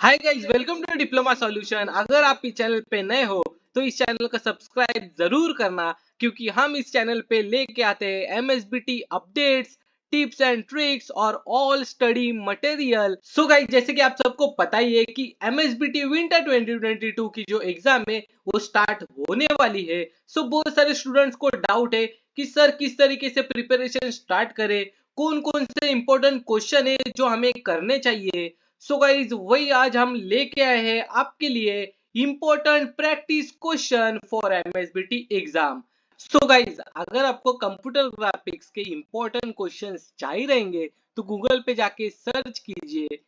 Hi guys, welcome to diploma solution. अगर आप इस चैनल पे नए हो तो इस चैनल को सब्सक्राइब जरूर करना, क्योंकि हम इस चैनल पे लेके आते हैं MSBT updates, tips and tricks और all study material. So guys, जैसे कि आप सबको पता ही है कि एमएसबीटी विंटर 2022 की जो एग्जाम है वो स्टार्ट होने वाली है। सो बहुत सारे स्टूडेंट्स को डाउट है कि सर किस तरीके से प्रिपरेशन स्टार्ट करें, कौन कौन से इंपॉर्टेंट क्वेश्चन है जो हमें करने चाहिए। सो गाइज, वही आज हम लेके आए हैं आपके लिए important practice question for MSBT exam. So guys, अगर आपको कंप्यूटर ग्राफिक्स के इंपॉर्टेंट क्वेश्चंस चाहिए रहेंगे तो गूगल पे जाके सर्च कीजिए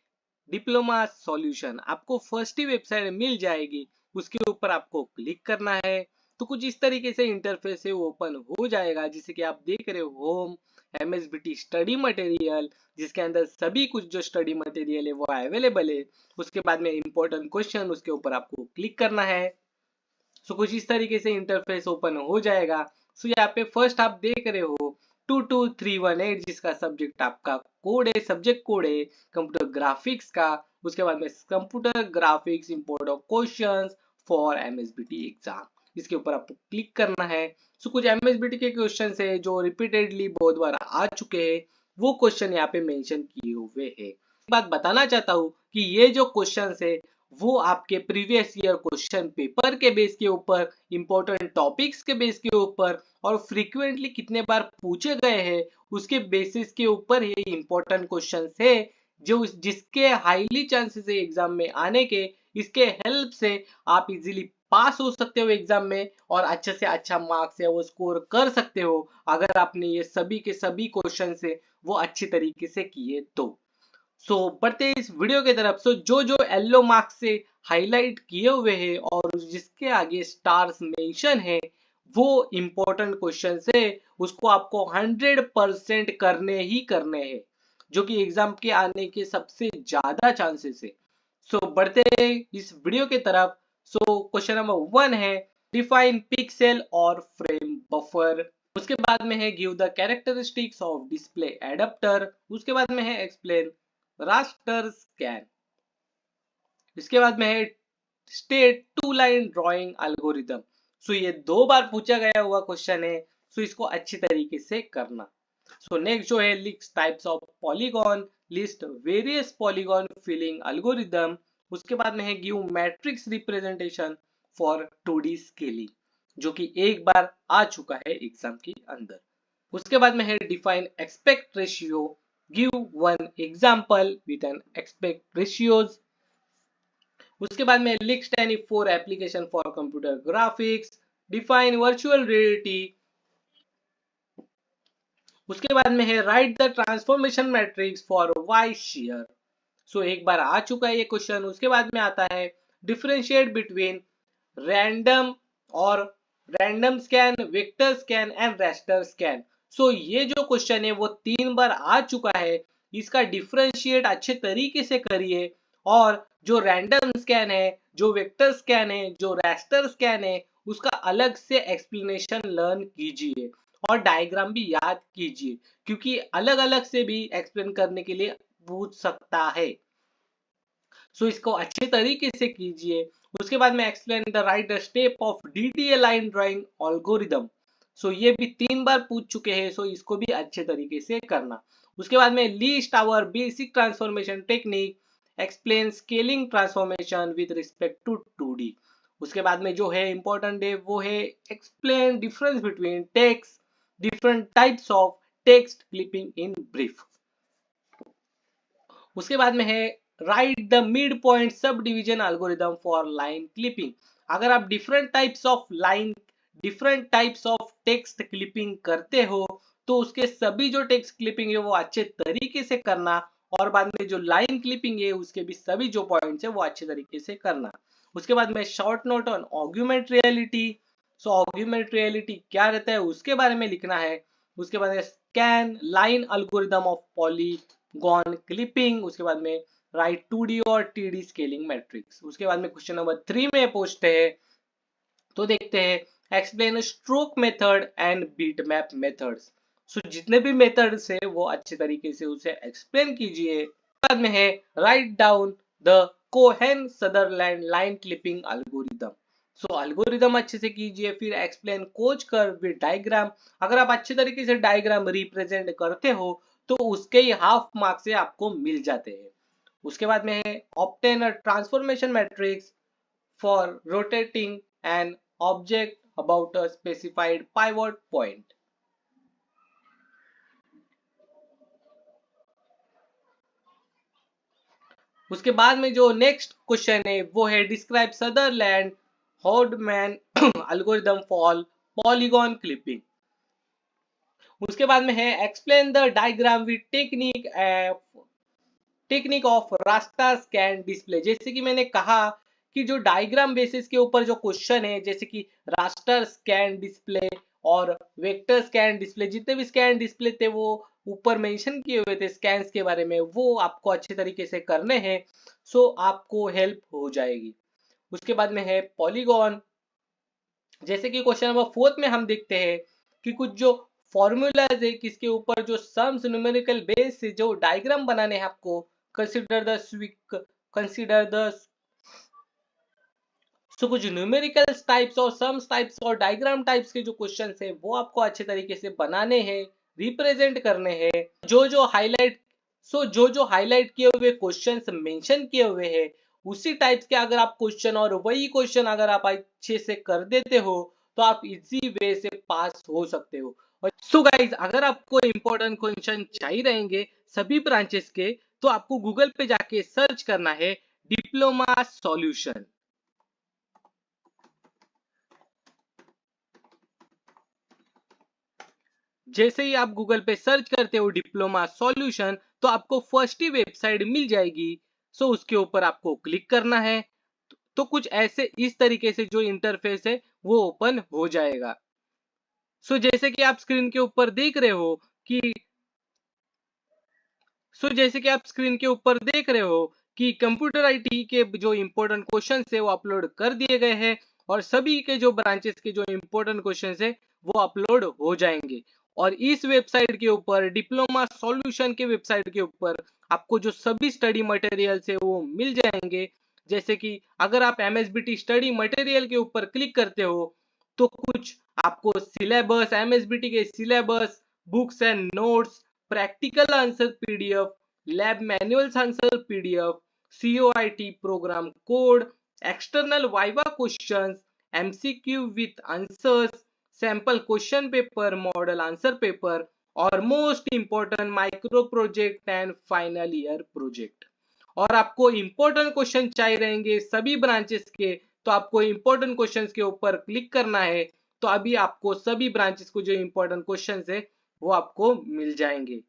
डिप्लोमा सॉल्यूशन। आपको फर्स्ट ही वेबसाइट मिल जाएगी, उसके ऊपर आपको क्लिक करना है। तो कुछ इस तरीके से इंटरफेस है वो ओपन हो जाएगा, जिसे कि आप देख रहे हो होम एमएसबीटी स्टडी मटेरियल, जिसके अंदर सभी कुछ जो स्टडी मटेरियल है वो अवेलेबल है। उसके बाद में इंपॉर्टेंट क्वेश्चन, उसके ऊपर आपको क्लिक करना है। सो कुछ इस तरीके से इंटरफेस ओपन हो जाएगा। सो यहाँ पे फर्स्ट आप देख रहे हो 22318, जिसका सब्जेक्ट आपका कोड है, सब्जेक्ट कोड है कंप्यूटर ग्राफिक्स का। उसके बाद में computer graphics important questions for MSBT exam, इसके ऊपर आपको क्लिक करना है। सो कुछ एमएसबीटी के क्वेश्चन है जो रिपीटेडली बहुत बार आ चुके हैं, वो क्वेश्चन यहाँ पे मेंशन किए हुए हैं। बात बताना चाहता हूँ कि ये जो क्वेश्चन है वो आपके प्रीवियस ईयर क्वेश्चन पेपर के बेस के ऊपर, इंपॉर्टेंट टॉपिक्स के बेस के ऊपर और फ्रीक्वेंटली कितने बार पूछे गए हैं उसके बेसिस के ऊपर ये इंपॉर्टेंट क्वेश्चन है, जो जिसके हाईली चांसेस है एग्जाम में आने के। इसके हेल्प से आप इजीली पास हो सकते हो एग्जाम में और अच्छे से अच्छा मार्क्स है वो स्कोर कर सकते हो, अगर आपने ये सभी के सभी क्वेश्चन से वो अच्छी तरीके से किए तो। सो बढ़ते इस वीडियो की तरफ। जो जो येलो मार्क से हाईलाइट किए हुए हैं और जिसके आगे स्टार्स मेंशन है वो इंपॉर्टेंट क्वेश्चन है, उसको आपको 100% करने ही करने हैं, जो कि एग्जाम के आने के सबसे ज्यादा चांसेस है। सो बढ़ते इस वीडियो की तरफ। सो क्वेश्चन नंबर 1 है डिफाइन पिक्सेल और फ्रेम बफर। उसके बाद में है give the characteristics of display adapter. उसके बाद में है एक्सप्लेन रास्टर स्कैन। इसके बाद में है state to line drawing algorithm. So ये दो बार पूछा गया हुआ क्वेश्चन है, सो इसको अच्छी तरीके से करना। सो नेक्स्ट जो है list types of polygon, list various polygon filling algorithm. उसके बाद में है give matrix representation for 2D scaling, जो कि एक बार आ चुका है एग्जाम के अंदर। उसके बाद में है define expect ratio, give one example with an expect ratios. उसके बाद में list any four application for computer graphics, define virtual reality. उसके बाद में है write the transformation matrix for Y shear. So एक बार आ चुका है ये क्वेश्चन। उसके बाद में आता है डिफरेंशिएट बिटवीन रैंडम और random scan, vector scan and raster scan. So ये जो क्वेश्चन है वो 3 बार आ चुका है, इसका डिफरेंशिएट अच्छे तरीके से करिए और जो रैंडम स्कैन है, जो वेक्टर स्कैन है, जो रेस्टर स्कैन है, उसका अलग से एक्सप्लेनेशन लर्न कीजिए और डायग्राम भी याद कीजिए, क्योंकि अलग अलग से भी एक्सप्लेन करने के लिए पूछ सकता है। सो इसको अच्छे तरीके से कीजिए। उसके बाद में explain the right step of DDA line drawing algorithm. So ये भी 3 बार पूछ चुके हैं, सो इसको भी अच्छे तरीके से करना। उसके बाद में list our basic transformation technique, explain scaling transformation with respect to 2D। उसके बाद में जो है इंपॉर्टेंट है वो है explain difference between text, different types of text clipping in brief. उसके बाद में है write the mid point sub division algorithm for line clipping. अगर आप different types of line, different types of text clipping करते हो तो उसके सभी जो टेक्स्ट क्लिपिंग है वो अच्छे तरीके से करना, और बाद में जो लाइन क्लिपिंग है उसके भी सभी जो पॉइंट्स है वो अच्छे तरीके से करना। उसके बाद में short note on augment reality. So augment reality क्या रहता है उसके बारे में लिखना है। उसके बाद scan line algorithm of polygon clipping. उसके बाद में राइट 2D और 3D स्केलिंग मैट्रिक्स। उसके बाद में क्वेश्चन नंबर 3 में पूछते हैं, तो देखते हैं explain stroke method and bitmap methods. So जितने भी मेथड्स है वो अच्छे तरीके से उसे एक्सप्लेन कीजिए। बाद में है write down the Cohen Sutherland line clipping algorithm. So algorithm अच्छे से कीजिए, फिर explain coach curve with diagram. अगर आप अच्छे तरीके से डायग्राम रिप्रेजेंट करते हो तो उसके ही हाफ मार्क्स से आपको मिल जाते हैं। उसके बाद में है obtain a transformation matrix for rotating an object about a specified pivot point. उसके बाद में जो नेक्स्ट क्वेश्चन है वो है डिस्क्राइब सदरलैंड हॉर्डमैन एल्गोरिदम फॉर पॉलीगॉन क्लिपिंग। उसके बाद में है explain the diagram with technique of raster scan display. जैसे कि मैंने कहा कि जो डायग्राम बेसिस के ऊपर जो क्वेश्चन है, जैसे कि रास्टर स्कैन डिस्प्ले और वेक्टर स्कैन डिस्प्ले, जितने भी स्कैन डिस्प्ले थे वो ऊपर मेंशन किए हुए थे स्कैन्स के बारे में, वो आपको अच्छे तरीके से करने हैं। सो आपको हेल्प हो जाएगी। उसके बाद में है पॉलीगॉन। जैसे कि क्वेश्चन नंबर 4 में हम देखते हैं कि कुछ जो फॉर्मूलाज है किसके ऊपर जो सम्स न्यूमेरिकल बेस से जो डायग्राम बनाने हैं आपको, कंसीडर द सो कुछ न्यूमेरिकल्स टाइप्स और सम्स टाइप्स और डायग्राम टाइप्स के जो क्वेश्चंस है वो आपको अच्छे तरीके से बनाने हैं, रिप्रेजेंट करने हैं। जो जो हाईलाइट किए हुए क्वेश्चंस मेंशन किए हुए हैं उसी टाइप्स के अगर आप क्वेश्चन और वही क्वेश्चन अगर आप अच्छे से कर देते हो तो आप इजी वे से पास हो सकते हो। सो गाइज, अगर आपको इंपॉर्टेंट क्वेश्चन चाहिए रहेंगे सभी ब्रांचेस के तो आपको गूगल पे जाके सर्च करना है डिप्लोमा सॉल्यूशन। जैसे ही आप गूगल पे सर्च करते हो डिप्लोमा सॉल्यूशन तो आपको फर्स्ट ही वेबसाइट मिल जाएगी। सो उसके ऊपर आपको क्लिक करना है तो कुछ ऐसे इस तरीके से जो इंटरफेस है वो ओपन हो जाएगा। सो जैसे कि आप स्क्रीन के ऊपर देख रहे हो कि जैसे कि आप स्क्रीन के ऊपर देख रहे हो कि कंप्यूटर आईटी के जो इंपॉर्टेंट क्वेश्चन है वो अपलोड कर दिए गए हैं और सभी के जो ब्रांचेस के जो इंपॉर्टेंट क्वेश्चन है वो अपलोड हो जाएंगे। और इस वेबसाइट के ऊपर डिप्लोमा सॉल्यूशन के वेबसाइट के ऊपर आपको जो सभी स्टडी मटेरियल्स है वो मिल जाएंगे। जैसे कि अगर आप एमएसबीटी स्टडी मटेरियल के ऊपर क्लिक करते हो तो कुछ आपको सिलेबस, एमएसबीटी के syllabus, books and notes, practical answer PDF, lab manuals answer PDF, COIT program code, external viva questions, MCQ with answers, sample question paper, model answer paper और most important micro project and final year project. और आपको important question चाहिए रहेंगे सभी branches के तो आपको important questions के ऊपर क्लिक करना है। तो अभी आपको सभी ब्रांचेस को जो इंपॉर्टेंट क्वेश्चंस है वो आपको मिल जाएंगे।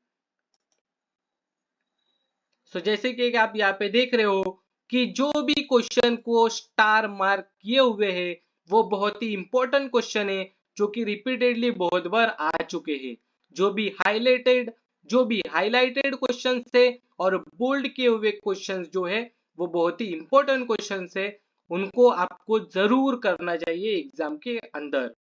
सो जैसे कि आप यहाँ पे देख रहे हो कि जो भी क्वेश्चन को स्टार मार्क किए हुए हैं वो बहुत ही इंपॉर्टेंट क्वेश्चन है जो कि रिपीटेडली बहुत बार आ चुके हैं। जो भी हाईलाइटेड क्वेश्चन है और बोल्ड किए हुए क्वेश्चन जो है वो बहुत ही इंपॉर्टेंट क्वेश्चन है, उनको आपको जरूर करना चाहिए एग्जाम के अंदर।